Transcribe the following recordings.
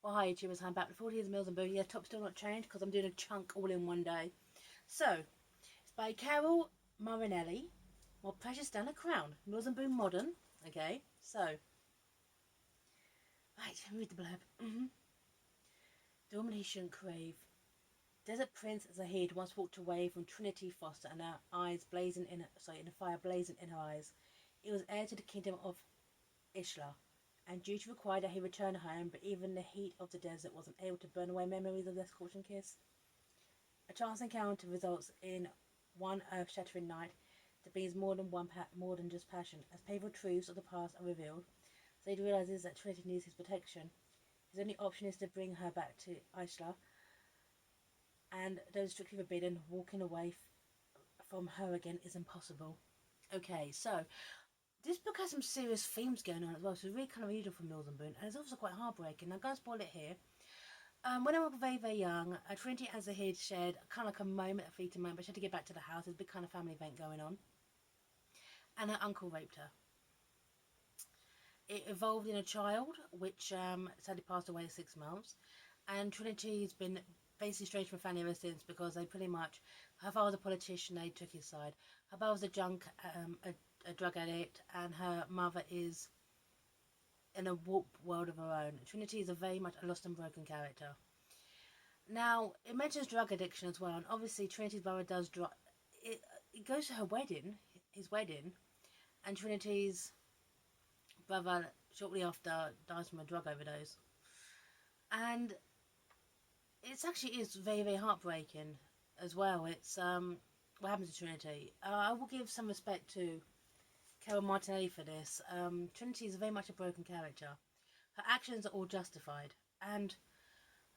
Well, hi YouTubers, I'm back with 40 years of Mills and Boone. Yeah, top still not changed because I'm doing a chunk all in one day. So, it's by Carol Marinelli. More precious than a crown. Mills and Boone modern. Okay, so, right, read the blurb. The woman he shouldn't crave. Desert Prince Zahid once walked away from Trinity Foster and her eyes blazing in a fire blazing in her eyes. He was heir to the kingdom of Ishla, and duty required that he return home, but even the heat of the desert wasn't able to burn away memories of their scorching kiss. A chance encounter results in one earth-shattering night that means more than just passion. As painful truths of the past are revealed, Zaid realizes that Trinity needs his protection. His only option is to bring her back to Aishla, and though strictly forbidden, walking away from her again is impossible. Okay, so this book has some serious themes going on as well, so it's really kind of unusual for Mills and Boone, and it's also quite heartbreaking. I'm going to spoil it here. When I was very, very young, Trinity and Zahid shared kind of like a moment, a fleeting moment, but she had to get back to the house. There's a big kind of family event going on. And her uncle raped her. It evolved in a child, which sadly passed away at 6 months. And Trinity's been basically estranged from family ever since because they pretty much, her father was a politician, they took his side. Her father was a drug addict, and her mother is in a warped world of her own. Trinity is a very much a lost and broken character. Now, it mentions drug addiction as well, and obviously Trinity's brother does drug. It goes to her wedding, his wedding, and Trinity's brother shortly after dies from a drug overdose. And it's actually is very, very heartbreaking as well. It's what happens to Trinity. I will give some respect to Carol Martinelli for this. Trinity is very much a broken character. Her actions are all justified, and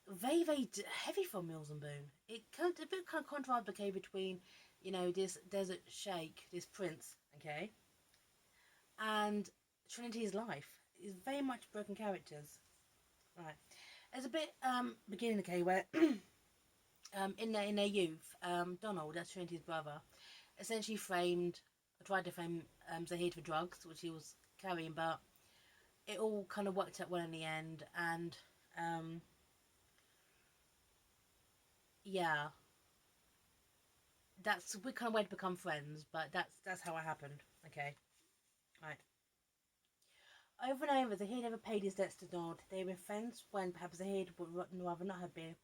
very, very heavy for Mills and Boone. It kind of, a bit kind of contrast, okay, between, you know, this desert sheikh, this prince, okay, and Trinity's life. Is very much broken characters. Right. There's a bit beginning, okay, where in their youth, Donald, that's Trinity's brother, essentially tried to frame Zahid for drugs, which he was carrying, but it all kind of worked out well in the end, and yeah, that's we kind of went to become friends, but that's how it happened. Okay, right. Over and over, Zahid never paid his debts to Donald. They were friends when perhaps Zahid would rather not have been.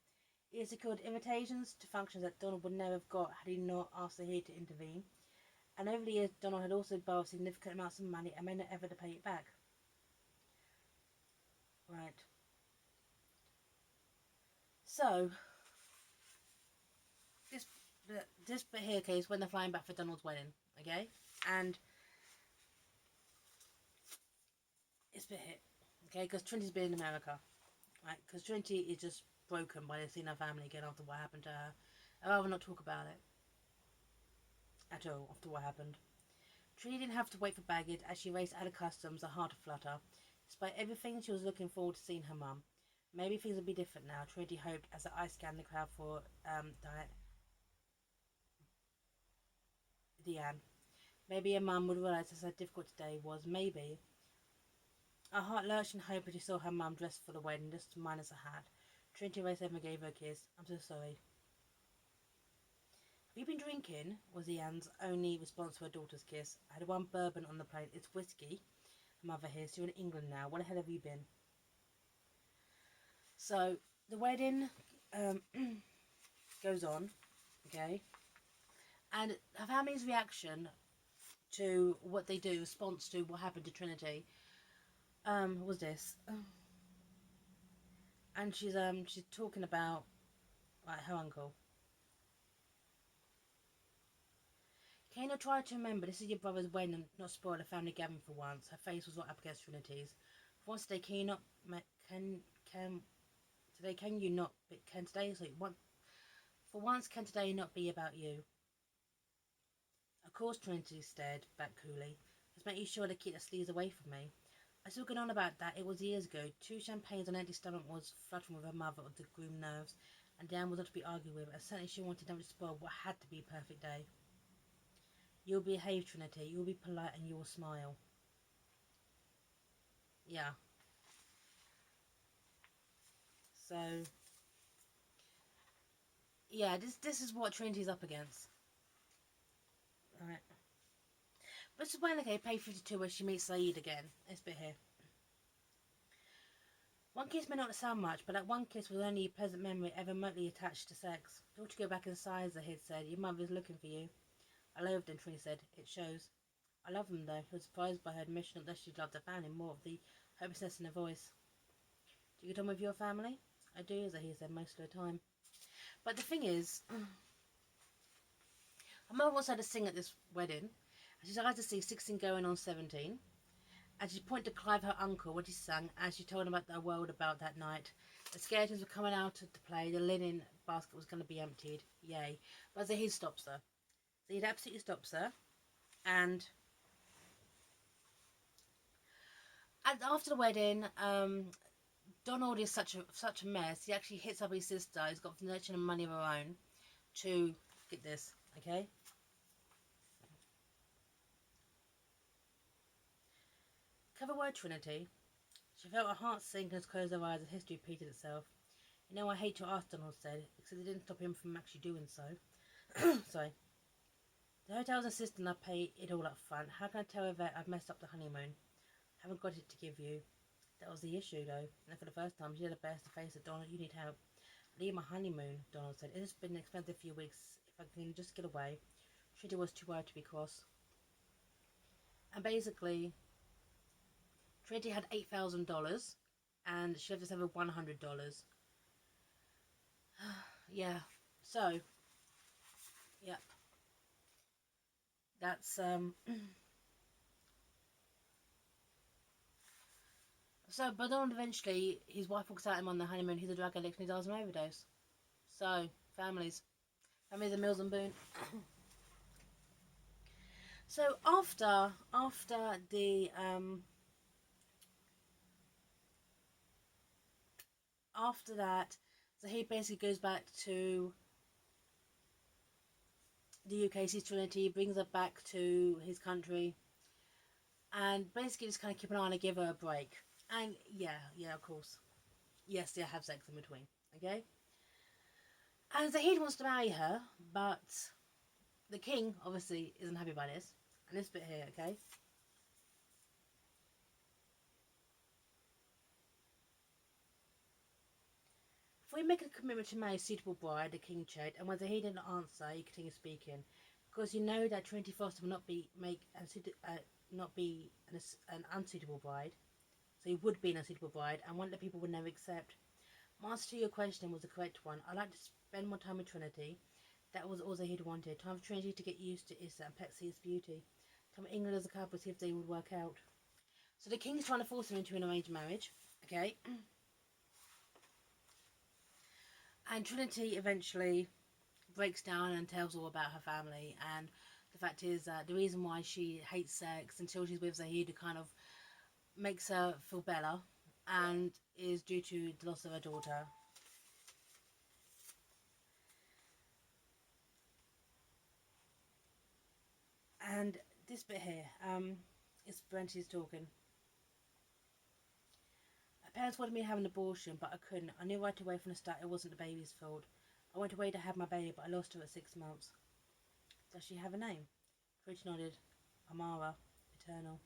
He had secured invitations to functions that Donald would never have got had he not asked Zahid to intervene. And over the years, Donald had also borrowed significant amounts of money and made no effort to pay it back. Right. So this this bit here, okay, is when they're flying back for Donald's wedding. Okay, and it's bit here, okay, because Trinity's been in America. Right, because Trinity is just broken by seeing her family again after what happened to her. I'd rather not talk about it at all after what happened. Trinity didn't have to wait for baggage as she raced out of customs, her heart aflutter. Despite everything, she was looking forward to seeing her mum. Maybe things would be different now, Trinity hoped as the eyes scanned the crowd for Deanne. Maybe her mum would realise just how difficult today was. Maybe. Her heart lurched in hope as she saw her mum dressed for the wedding, just minus a hat. Trinity raised over and gave her a kiss. I'm so sorry. Have you been drinking? Was Ian's only response to her daughter's kiss. I had one bourbon on the plate. It's whiskey. Mother hears you're in England now. Where the hell have you been? So, the wedding goes on, okay? And her family's reaction to what they do, response to what happened to Trinity, was this. And she's talking about, like, her uncle. Kano tried to remember this is your brother's wedding and not spoil a family gathering for once. Her face was right up against Trinity's. For once today, can you not can today can you not can today so one for once can today not be about you? Of course, Trinity stared back coolly. Just make you sure to keep the sleeves away from me. I still going on about that. It was years ago. 2 champagnes on an empty stomach was fluttering with her mother of the groomed nerves, and Dan was not to be argued with, and certainly she wanted nothing to spoil what had to be a perfect day. You'll behave, Trinity. You'll be polite and you will smile. Yeah. So yeah, this is what Trinity's up against. Right. But this is when, okay, page 52, where she meets Saeed again. This bit here. One kiss may not sound much, but that one kiss was only a pleasant memory ever remotely attached to sex. You ought to go back inside, Zahid said. Your mother is looking for you. I loathed him, Trinity said. It shows. I love him, though. He was surprised by her admission not that she loved her family, more of the hopelessness in her voice. Do you get on with your family? I do, Zahid said, most of the time. But the thing is, her mother wants her to sing at this wedding, and she's tried to see 16 going on 17. And she pointed to Clive, her uncle, when she sang, as she told him about the world about that night. The skeletons were coming out to play, the linen basket was going to be emptied. Yay. But Zahid stops her. Zahid absolutely stops her. And after the wedding, Donald is such a mess. He actually hits up his sister. He's got fortune and money of her own to get this, okay? Cover word, Trinity. She felt her heart sink and closed her eyes as history repeated itself. You know, I hate to ask, Donald said, except it didn't stop him from actually doing so. Sorry. The hotel's assistant, I pay it all up front. How can I tell her that I've messed up the honeymoon? I haven't got it to give you. That was the issue, though. And for the first time, she had the best to face it. Donald, you need help. I need my honeymoon, Donald said. It has been an expensive few weeks. If I can just get away. Trinity was too worried to be cross. And basically, Trinity had $8,000, and she left us over $100. Yeah. So, yeah. That's So, but then eventually, his wife walks out him on the honeymoon. He's a drug addict and he dies of an overdose. So, families are Mills and Boone. So after the after that, so he basically goes back to the UK, sees Trinity, brings her back to his country, and basically just kind of keep an eye on her, give her a break. And yeah, of course, yes, they have sex in between, okay. And Zahid wants to marry her, but the king obviously isn't happy about this. And this bit here, okay. If we make a commitment to marry a suitable bride, the king checked, and when Zahid didn't answer, he continued speaking. Because you know that Trinity Foster will not be an unsuitable bride, so he would be an unsuitable bride, and one that people would never accept. My answer to your question was the correct one. I'd like to spend more time with Trinity. That was all Zahid wanted. Time for Trinity to get used to Issa and Pexi's beauty. Time for England as a couple, see if they would work out. So the king's trying to force him into an arranged marriage, okay? And Trinity eventually breaks down and tells all about her family, and the fact is that the reason why she hates sex until she's with Zahid, who kind of makes her feel better, and is due to the loss of her daughter. And this bit here, is Brenty's talking. Her parents wanted me to have an abortion, but I couldn't. I knew right away from the start it wasn't the baby's fault. I went away to have my baby, but I lost her at 6 months. Does she have a name? Fridge nodded. Amara. Eternal.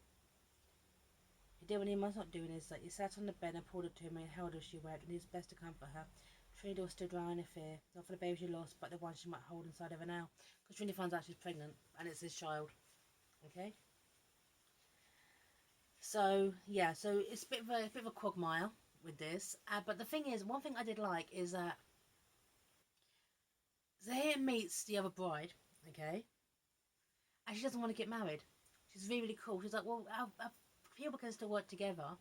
He did what he must not do, and is that he sat on the bed and pulled her to him and held her as she wept, and he was best to comfort her. Trinity was still dry in her fear, not for the baby she lost, but the one she might hold inside of her now. Because Trinity finds out she's pregnant, and it's his child. Okay? So, yeah, so it's a bit of a quagmire with this. But the thing is, one thing I did like is that Zahir meets the other bride, okay? And she doesn't want to get married. She's really, really cool. She's like, well, our people can still work together,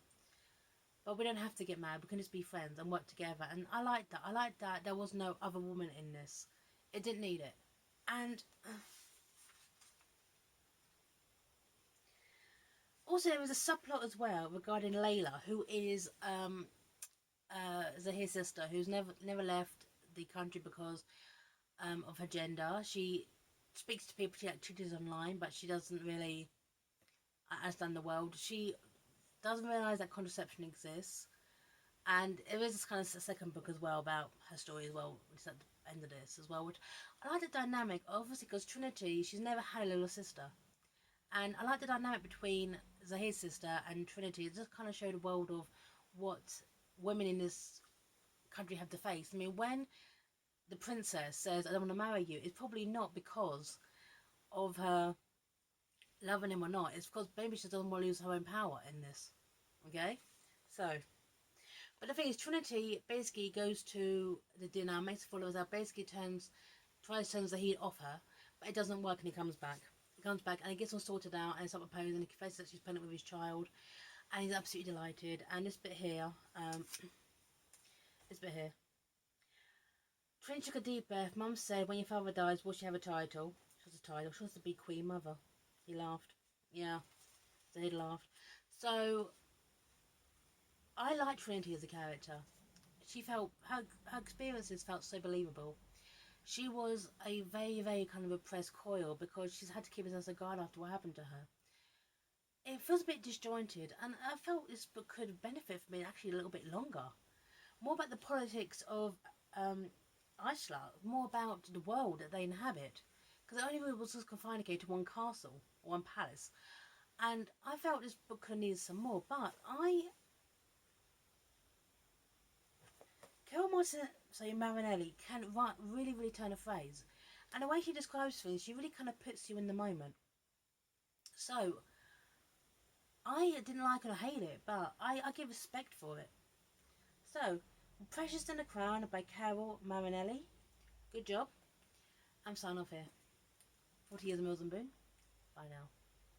but we don't have to get married. We can just be friends and work together. And I like that. I like that there was no other woman in this. It didn't need it. And also there was a subplot as well regarding Layla, who is Zahir's sister, who's never left the country because of her gender. She speaks to people, she activities online, but she doesn't really understand the world. She doesn't realise that contraception exists, And there is this kind of second book as well about her story as well, which is at the end of this as well. Which I like the dynamic, obviously, because Trinity, she's never had a little sister. And I like the dynamic between Zahir's sister and Trinity. It just kind of showed a world of what women in this country have to face. I mean, when the princess says, I don't want to marry you, it's probably not because of her loving him or not. It's because maybe she doesn't want to lose her own power in this. Okay? So, but the thing is, Trinity basically goes to the dinner, makes followers out, basically tries to turn Zahid off her, but it doesn't work and he comes back. He comes back and he gets all sorted out and he's up proposing and he confesses that she's pregnant with his child and he's absolutely delighted. And this bit here, this bit here. Trinity took a deep breath. Mum said, when your father dies, will she have a title? She wants a title. She wants to be Queen Mother. He laughed. Yeah, Zahid laughed. So, I like Trinity as a character. She felt, her experiences felt so believable. She was a very, very kind of oppressed coil because she's had to keep herself as a guard after what happened to her. It feels a bit disjointed, and I felt this book could benefit from being actually a little bit longer. More about the politics of Iceland, more about the world that they inhabit. Because it only was just confined again to one castle, one palace. And I felt this book could need some more, but Carol Martin, so Marinelli, can write, really, really turn a phrase. And the way she describes things, she really kind of puts you in the moment. So, I didn't like it or hate it, but I give respect for it. So, Precious in the Crown by Carol Marinelli. Good job. I'm signing off here. 40 years of Mills and Boone. Bye now.